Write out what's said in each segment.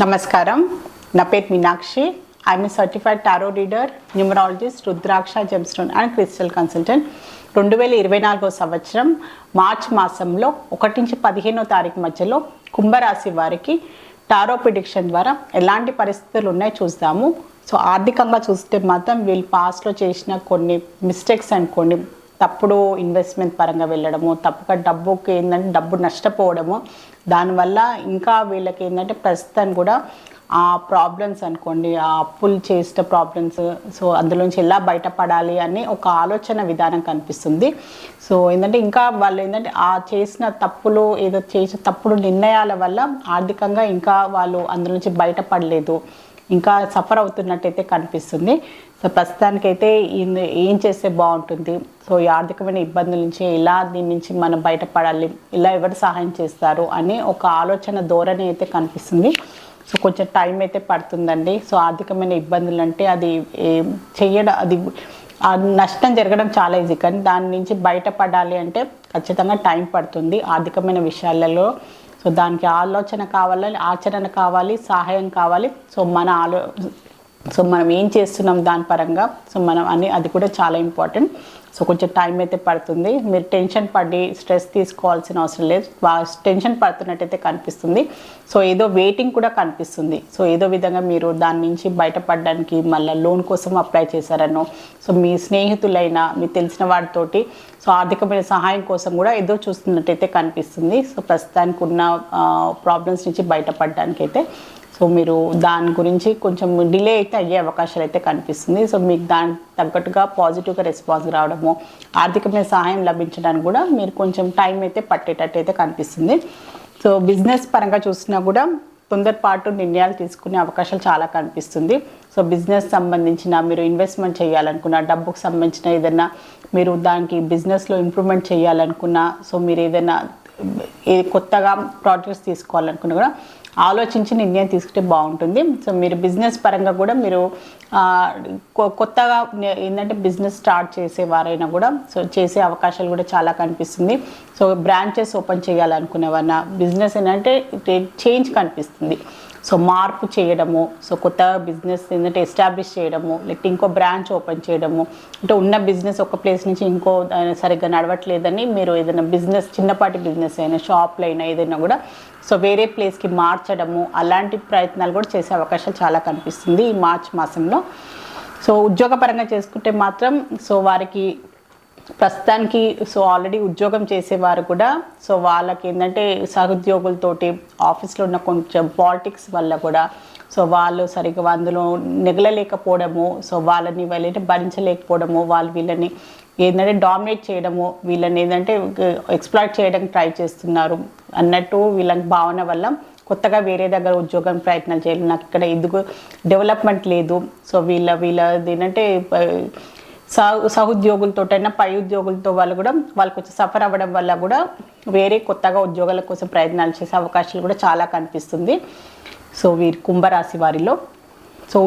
నమస్కారం. నా పేరు Meenakshi. I'm a certified tarot reader, numerologist, rudraksha gemstone and crystal consultant. 2024 సంవత్సరం మార్చి మాసంలో 1 నుంచి 15వ తారీఖు మధ్యలో కుంభరాశి వారికి టారో ప్రిడిక్షన్ ద్వారా ఎలాంటి పరిస్థితులు ఉన్నాయో చూద్దాము. సో ఆర్థికంగా చూస్తే మాత్రం వీళ్ళు పాస్ట్లో చేసిన కొన్ని మిస్టేక్స్ అండ్ కొన్ని తప్పుడు ఇన్వెస్ట్మెంట్ పరంగా వెళ్ళడము, తప్పుగా డబ్బుకి ఏంటంటే డబ్బు నష్టపోవడము, దానివల్ల ఇంకా వీళ్ళకి ఏంటంటే ప్రస్తుతం కూడా ఆ ప్రాబ్లమ్స్ అనుకోండి, ఆ అప్పులు చేసిన ప్రాబ్లమ్స్, సో అందులోంచి ఎలా బయటపడాలి అని ఒక ఆలోచన విధానం కనిపిస్తుంది. సో ఏంటంటే ఇంకా వాళ్ళు ఏంటంటే ఆ చేసిన తప్పులు ఏదో చేసిన తప్పుడు నిర్ణయాల వల్ల ఆర్థికంగా ఇంకా వాళ్ళు అందులోంచి బయటపడలేదు, ఇంకా సఫర్ అవుతున్నట్టయితే కనిపిస్తుంది. సో ప్రస్తుతానికైతే ఏం చేస్తే బాగుంటుంది, సో ఈ ఆర్థికమైన ఇబ్బందుల నుంచి ఎలా దీని నుంచి మనం బయటపడాలి, ఇలా ఎవరు సహాయం చేస్తారు అని ఒక ఆలోచన ధోరణి అయితే కనిపిస్తుంది. సో కొంచెం టైం అయితే పడుతుందండి. సో ఆర్థికమైన ఇబ్బందులు అంటే అది చేయడం, అది నష్టం జరగడం చాలా ఈజీ, కానీ దాని నుంచి బయటపడాలి అంటే ఖచ్చితంగా టైం పడుతుంది ఆర్థికమైన విషయాలలో. సో దానికి ఆలోచన కావాలి, ఆచరణ కావాలి, సహాయం కావాలి. సో మనం ఏం చేస్తున్నాం దాని పరంగా, సో మనం అది కూడా చాలా ఇంపార్టెంట్. సో కొంచెం టైం అయితే పడుతుంది. మీరు టెన్షన్ పడి స్ట్రెస్ తీసుకోవాల్సిన అవసరం లేదు. టెన్షన్ పడుతున్నట్టయితే కనిపిస్తుంది. సో ఏదో వెయిటింగ్ కూడా కనిపిస్తుంది. సో ఏదో విధంగా మీరు దాని నుంచి బయటపడడానికి మళ్ళీ లోన్ కోసం అప్లై చేశారనో, సో మీ స్నేహితులైనా మీ తెలిసిన వాటితోటి సో ఆర్థికమైన సహాయం కోసం కూడా ఏదో చూస్తున్నట్టయితే కనిపిస్తుంది. సో ప్రస్తుతానికి ఉన్న ప్రాబ్లమ్స్ నుంచి బయటపడడానికి అయితే సో మీరు దాని గురించి కొంచెం డిలే అయితే అయ్యే అవకాశాలు అయితే కనిపిస్తుంది. సో మీకు దానికి తగ్గట్టుగా పాజిటివ్గా రెస్పాన్స్ రావడము, ఆర్థికమైన సహాయం లభించడానికి కూడా మీరు కొంచెం టైం అయితే పట్టేటట్టు అయితే కనిపిస్తుంది. సో బిజినెస్ పరంగా చూసినా కూడా తొందరపాటు నిర్ణయాలు తీసుకునే అవకాశాలు చాలా కనిపిస్తుంది. సో బిజినెస్ సంబంధించిన మీరు ఇన్వెస్ట్మెంట్ చేయాలనుకున్న, డబ్బుకు సంబంధించిన ఏదైనా మీరు దానికి బిజినెస్లో ఇంప్రూవ్మెంట్ చేయాలనుకున్నా, సో మీరు ఏదైనా కొత్తగా ప్రాజెక్ట్స్ తీసుకోవాలనుకున్నా కూడా ఆలోచించి నిర్ణయం తీసుకుంటే బాగుంటుంది. సో మీరు బిజినెస్ పరంగా కూడా మీరు కొత్తగా ఏంటంటే బిజినెస్ స్టార్ట్ చేసేవారైనా కూడా సో చేసే అవకాశాలు కూడా చాలా కనిపిస్తుంది. సో బ్రాంచెస్ ఓపెన్ చేయాలనుకునేవారైనా బిజినెస్ ఏంటంటే చేంజ్ కనిపిస్తుంది. సో మార్పు చేయడము, సో కొత్త బిజినెస్ ఏంటంటే ఎస్టాబ్లిష్ చేయడము, లేకపోతే ఇంకో బ్రాంచ్ ఓపెన్ చేయడము, అంటే ఉన్న బిజినెస్ ఒక ప్లేస్ నుంచి ఇంకో సరిగ్గా నడవట్లేదని మీరు ఏదైనా బిజినెస్ చిన్నపాటి బిజినెస్ అయినా షాప్లో అయినా ఏదైనా కూడా సో వేరే ప్లేస్కి మార్చడము, అలాంటి ప్రయత్నాలు కూడా చేసే అవకాశాలు చాలా కనిపిస్తుంది ఈ మార్చ్ మాసంలో. సో ఉద్యోగపరంగా చేసుకుంటే మాత్రం సో వారికి ప్రస్తుతానికి సో ఆల్రెడీ ఉద్యోగం చేసేవారు కూడా సో వాళ్ళకి ఏంటంటే సహోద్యోగులతోటి ఆఫీస్లో ఉన్న కొంచెం పాలిటిక్స్ వల్ల కూడా సో వాళ్ళు సరిగ్గా అందులో నెగలలేకపోవడము, సో వాళ్ళని వీళ్ళని భరించలేకపోవడము, వీళ్ళని ఏంటంటే డామినేట్ చేయడము, వీళ్ళని ఏంటంటే ఎక్స్ప్లాయిట్ చేయడానికి ట్రై చేస్తున్నారు అన్నట్టు వీళ్ళకి భావన వల్ల కొత్తగా వేరే దగ్గర ఉద్యోగం ప్రయత్నాలు చేయాలి, నాకు ఇక్కడ ఎందుకు డెవలప్మెంట్ లేదు, సో వీళ్ళది ఏంటంటే సహోద్యోగులతోటైనా పై ఉద్యోగులతో వాళ్ళు కొంచెం సఫర్ అవ్వడం వల్ల కూడా వేరే కొత్తగా ఉద్యోగాల కోసం ప్రయత్నాలు చేసే అవకాశాలు కూడా చాలా కనిపిస్తుంది. సో వీరి కుంభరాశి వారిలో సో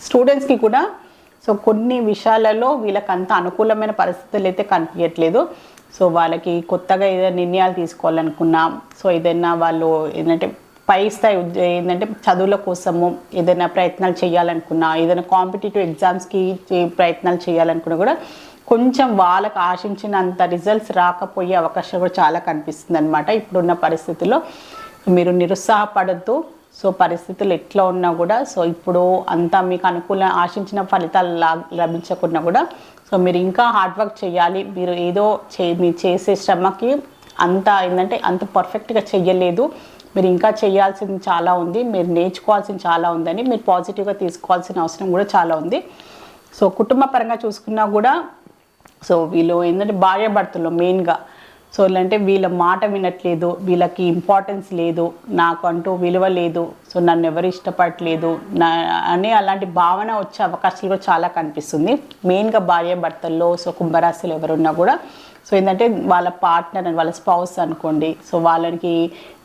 స్టూడెంట్స్కి కూడా సో కొన్ని విషయాలలో వీళ్ళకి అంత అనుకూలమైన పరిస్థితులు అయితే కనిపించట్లేదు. సో వాళ్ళకి కొత్తగా ఏదైనా నిర్ణయాలు తీసుకోవాలనుకున్నా, సో ఏదైనా వాళ్ళు ఏంటంటే పై స్థాయి ఏంటంటే చదువుల కోసము ఏదైనా ప్రయత్నాలు చేయాలనుకున్నా, ఏదైనా కాంపిటేటివ్ ఎగ్జామ్స్కి ప్రయత్నాలు చేయాలనుకున్నా కూడా కొంచెం వాళ్ళకు ఆశించినంత రిజల్ట్స్ రాకపోయే అవకాశం కూడా చాలా కనిపిస్తుంది అనమాట. ఇప్పుడున్న పరిస్థితుల్లో మీరు నిరుత్సాహపడద్దు. సో పరిస్థితులు ఎట్లా ఉన్నా కూడా సో ఇప్పుడు అంతా మీకు ఆశించిన ఫలితాలు లభించకున్నా కూడా సో మీరు ఇంకా హార్డ్ వర్క్ చేయాలి. మీరు ఏదో మీరు చేసే శ్రమకి అంత ఏంటంటే అంత పర్ఫెక్ట్గా చెయ్యలేదు, మీరు ఇంకా చేయాల్సింది చాలా ఉంది, మీరు నేర్చుకోవాల్సింది చాలా ఉందని మీరు పాజిటివ్గా తీసుకోవాల్సిన అవసరం కూడా చాలా ఉంది. సో కుటుంబ పరంగా చూసుకున్నా కూడా సో వీళ్ళు ఏంటంటే భార్యాభర్తలు మెయిన్గా సో అంటే వీళ్ళ మాట వినట్లేదు, వీళ్ళకి ఇంపార్టెన్స్ లేదు, నాకు అంటూ విలువ లేదు, సో నన్ను ఎవరు ఇష్టపడట్లేదు అని అలాంటి భావన వచ్చే అవకాశాలు కూడా చాలా కనిపిస్తుంది. మెయిన్గా భార్యాభర్తల్లో సో కుంభరాశులు ఎవరున్నా కూడా సో ఏంటంటే వాళ్ళ పార్ట్నర్ వాళ్ళ స్పౌస్ అనుకోండి, సో వాళ్ళకి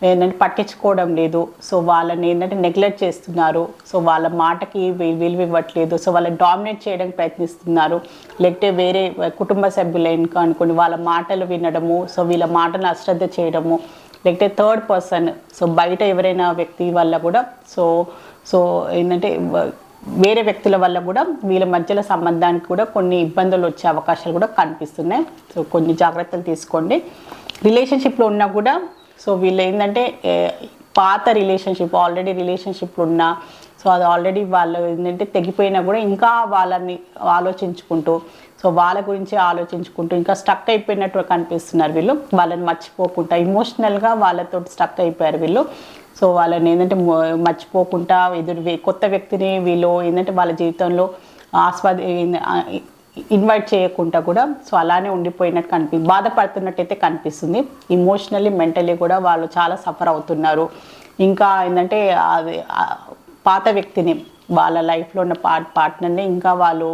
ఏంటంటే పట్టించుకోవడం లేదు, సో వాళ్ళని ఏంటంటే నెగ్లెక్ట్ చేస్తున్నారు, సో వాళ్ళ మాటకి విలువ ఇవ్వట్లేదు, సో వాళ్ళని డామినేట్ చేయడానికి ప్రయత్నిస్తున్నారు. లేకపోతే వేరే కుటుంబ సభ్యులు అనుకోండి వాళ్ళ మాటలు వినడము, సో వీళ్ళ మాటలు అశ్రద్ధ చేయడము, లేకపోతే థర్డ్ పర్సన్, సో బయట ఎవరైనా వ్యక్తి వల్ల కూడా సో ఏంటంటే వేరే వ్యక్తుల వల్ల కూడా వీళ్ళ మధ్యలో సంబంధానికి కూడా కొన్ని ఇబ్బందులు వచ్చే అవకాశాలు కూడా కనిపిస్తున్నాయి. సో కొన్ని జాగ్రత్తలు తీసుకోండి. రిలేషన్షిప్లో ఉన్నా కూడా సో వీళ్ళు ఏంటంటే పాత రిలేషన్షిప్, ఆల్రెడీ రిలేషన్షిప్లో ఉన్నా సో అది ఆల్రెడీ వాళ్ళు ఏంటంటే తెగిపోయినా కూడా ఇంకా వాళ్ళని ఆలోచించుకుంటూ సో వాళ్ళ గురించి ఆలోచించుకుంటూ ఇంకా స్టక్ అయిపోయినట్టు కనిపిస్తున్నారు వీళ్ళు. వాళ్ళని మర్చిపోకుండా ఎమోషనల్గా వాళ్ళతో స్టక్ అయిపోయారు వీళ్ళు. సో వాళ్ళని ఏంటంటే మర్చిపోకుండా కొత్త వ్యక్తిని వీళ్ళు ఏంటంటే వాళ్ళ జీవితంలో ఇన్వైట్ చేయకుండా కూడా సో అలానే ఉండిపోయినట్టు బాధపడుతున్నట్టయితే కనిపిస్తుంది. ఇమోషనల్లీ మెంటలీ కూడా వాళ్ళు చాలా సఫర్ అవుతున్నారు. ఇంకా ఏంటంటే అది పాత వ్యక్తిని వాళ్ళ లైఫ్లో ఉన్న పార్ట్నర్ని ఇంకా వాళ్ళు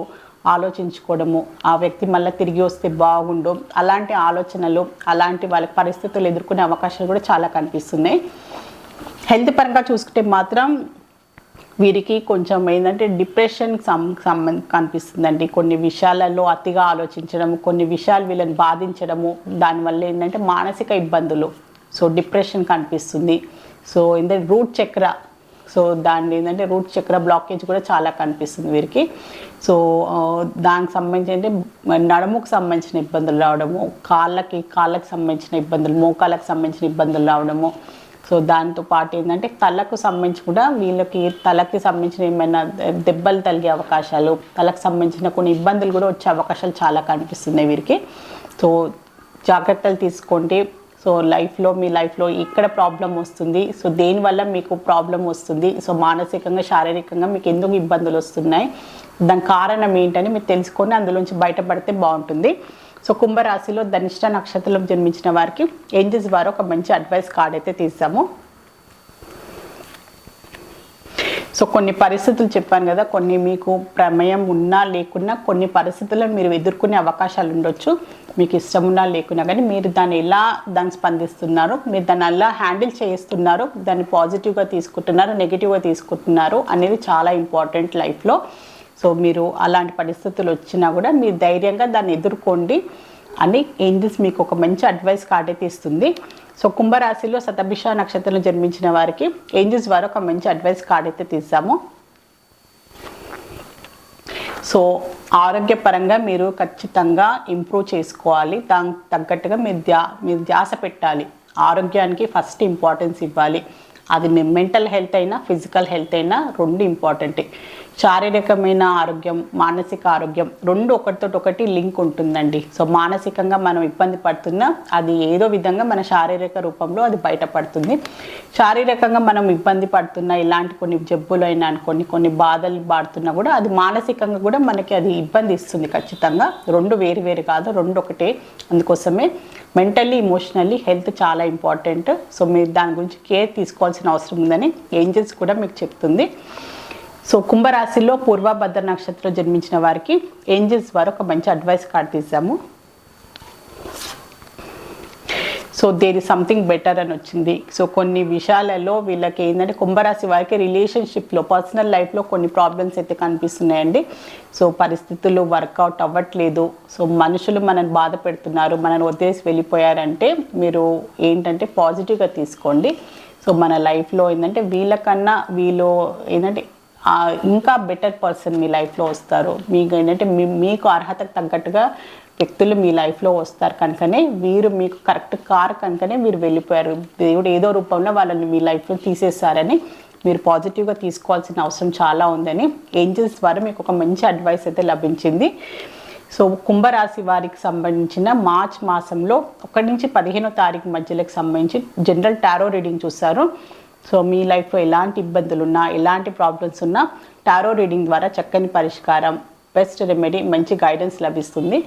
ఆలోచించుకోవడము, ఆ వ్యక్తి మళ్ళీ తిరిగి వస్తే బాగుండు అలాంటి ఆలోచనలు, అలాంటి వాళ్ళ పరిస్థితులు ఎదుర్కొనే అవకాశాలు కూడా చాలా కనిపిస్తున్నాయి. హెల్త్ పరంగా చూసుకుంటే మాత్రం వీరికి కొంచెం ఏంటంటే డిప్రెషన్ కనిపిస్తుందండి. కొన్ని విషయాలలో అతిగా ఆలోచించడము, కొన్ని విషయాలు వీళ్ళని బాధించడము, దానివల్ల ఏంటంటే మానసిక ఇబ్బందులు, సో డిప్రెషన్ కనిపిస్తుంది. సో ఏంటంటే రూట్ చక్ర, సో దాన్ని ఏంటంటే రూట్ చక్ర బ్లాకేజ్ కూడా చాలా కనిపిస్తుంది వీరికి. సో దానికి సంబంధించి అంటే నడుముకు సంబంధించిన ఇబ్బందులు రావడము, కాళ్ళకి సంబంధించిన ఇబ్బందులు, మోకాళ్ళకి సంబంధించిన ఇబ్బందులు రావడము. సో దాంతో పాటు ఏంటంటే తలకు సంబంధించి కూడా వీళ్ళకి తలకి సంబంధించిన ఏమైనా దెబ్బలు తగిలే అవకాశాలు, తలకు సంబంధించిన కొన్ని ఇబ్బందులు కూడా వచ్చే అవకాశాలు చాలా కనిపిస్తున్నాయి వీరికి. సో జాగ్రత్తలు తీసుకోండి. సో మీ లైఫ్లో ఇక్కడ ప్రాబ్లం వస్తుంది, సో దేనివల్ల మీకు ప్రాబ్లం వస్తుంది, సో మానసికంగా శారీరకంగా మీకు ఎందుకు ఇబ్బందులు వస్తున్నాయి, దాని కారణం ఏంటని మీరు తెలుసుకొని అందులోంచి బయటపడితే బాగుంటుంది. సో కుంభరాశిలో ధనిష్ట నక్షత్రంలో జన్మించిన వారికి ఏంజెస్ వారు ఒక మంచి అడ్వైస్ కార్డ్ అయితే తీసాము. సో కొన్ని పరిస్థితులు చెప్పాను కదా, కొన్ని మీకు ప్రమేయం ఉన్నా లేకున్నా కొన్ని పరిస్థితులను మీరు ఎదుర్కొనే అవకాశాలు ఉండొచ్చు. మీకు ఇష్టం ఉన్నా లేకున్నా కానీ మీరు దాన్ని స్పందిస్తున్నారు, మీరు దాన్ని ఎలా హ్యాండిల్ చేస్తున్నారు, దాన్ని పాజిటివ్గా తీసుకుంటున్నారు, నెగిటివ్గా తీసుకుంటున్నారు అనేది చాలా ఇంపార్టెంట్ లైఫ్లో. సో మీరు అలాంటి పరిస్థితులు వచ్చినా కూడా మీరు ధైర్యంగా దాన్ని ఎదుర్కోండి అని ఏంజెస్ మీకు ఒక మంచి అడ్వైస్ కార్డ్ అయితే ఇస్తుంది. సో కుంభరాశిలో శతభిష నక్షత్రంలో జన్మించిన వారికి ఏంజెస్ వారు ఒక మంచి అడ్వైస్ కార్డ్ అయితే తీసాము. సో ఆరోగ్యపరంగా మీరు ఖచ్చితంగా ఇంప్రూవ్ చేసుకోవాలి, దానికి తగ్గట్టుగా మీరు ధ్యాస పెట్టాలి. ఆరోగ్యానికి ఫస్ట్ ఇంపార్టెన్స్ ఇవ్వాలి. అది మెంటల్ హెల్త్ అయినా ఫిజికల్ హెల్త్ అయినా రెండు ఇంపార్టెంటే. శారీరకమైన ఆరోగ్యం, మానసిక ఆరోగ్యం రెండు ఒకటి లింక్ ఉంటుందండి. సో మానసికంగా మనం ఇబ్బంది పడుతున్నా అది ఏదో విధంగా మన శారీరక రూపంలో అది బయటపడుతుంది. శారీరకంగా మనం ఇబ్బంది పడుతున్నా ఇలాంటి కొన్ని జబ్బులు అయినా కొన్ని బాధలు పడుతున్నా కూడా అది మానసికంగా కూడా మనకి అది ఇబ్బంది ఇస్తుంది ఖచ్చితంగా. రెండు వేరు కాదు, రెండు ఒకటే. అందుకోసమే మెంటల్లీ ఎమోషనల్లీ హెల్త్ చాలా ఇంపార్టెంట్. సో మీరు దాని గురించి కేర్ తీసుకోవాల్సిన అవసరం ఉందని ఏంజెల్స్ కూడా మీకు చెప్తుంది. సో కుంభరాశిలో పూర్వభద్ర నక్షత్రం జన్మించిన వారికి ఏంజెల్స్ వారు ఒక మంచి అడ్వైస్ కార్డ్ తీసాము. So there is something better అని వచ్చింది. సో కొన్ని విషయాలలో వీళ్ళకి ఏంటంటే కుంభరాశి వారికి రిలేషన్షిప్లో పర్సనల్ లైఫ్లో కొన్ని ప్రాబ్లమ్స్ అయితే కనిపిస్తున్నాయండి. సో పరిస్థితులు వర్కౌట్ అవ్వట్లేదు. సో మనుషులు మనల్ని బాధ పెడుతున్నారు, మనల్ని వదిలేసి వెళ్ళిపోయారంటే మీరు ఏంటంటే పాజిటివ్గా తీసుకోండి. సో మన లైఫ్లో ఏంటంటే వీళ్ళకన్నా వీళ్ళు ఏంటంటే ఇంకా బెటర్ పర్సన్ మీ లైఫ్లో వస్తారు. మీకు ఏంటంటే మీకు అర్హతకు తగ్గట్టుగా వ్యక్తులు మీ లైఫ్లో వస్తారు కనుకనే మీకు కరెక్ట్ కార్ కనుకనే మీరు వెళ్ళిపోయారు. దేవుడు ఏదో రూపంలో వాళ్ళని మీ లైఫ్లో తీసేస్తారని మీరు పాజిటివ్గా తీసుకోవాల్సిన అవసరం చాలా ఉందని ఏంజెల్స్ ద్వారా మీకు ఒక మంచి అడ్వైస్ అయితే లభించింది. సో కుంభరాశి వారికి సంబంధించిన మార్చ్ మాసంలో 1 నుంచి 15వ తారీఖు మధ్యలోకి సంబంధించి జనరల్ టారో రీడింగ్ చూస్తారు. సో మీ లైఫ్లో ఎలాంటి ఇబ్బందులు ఉన్నా, ఎలాంటి ప్రాబ్లమ్స్ ఉన్నా టారో రీడింగ్ ద్వారా చక్కని పరిష్కారం, బెస్ట్ రెమెడీ, మంచి గైడెన్స్ లభిస్తుంది.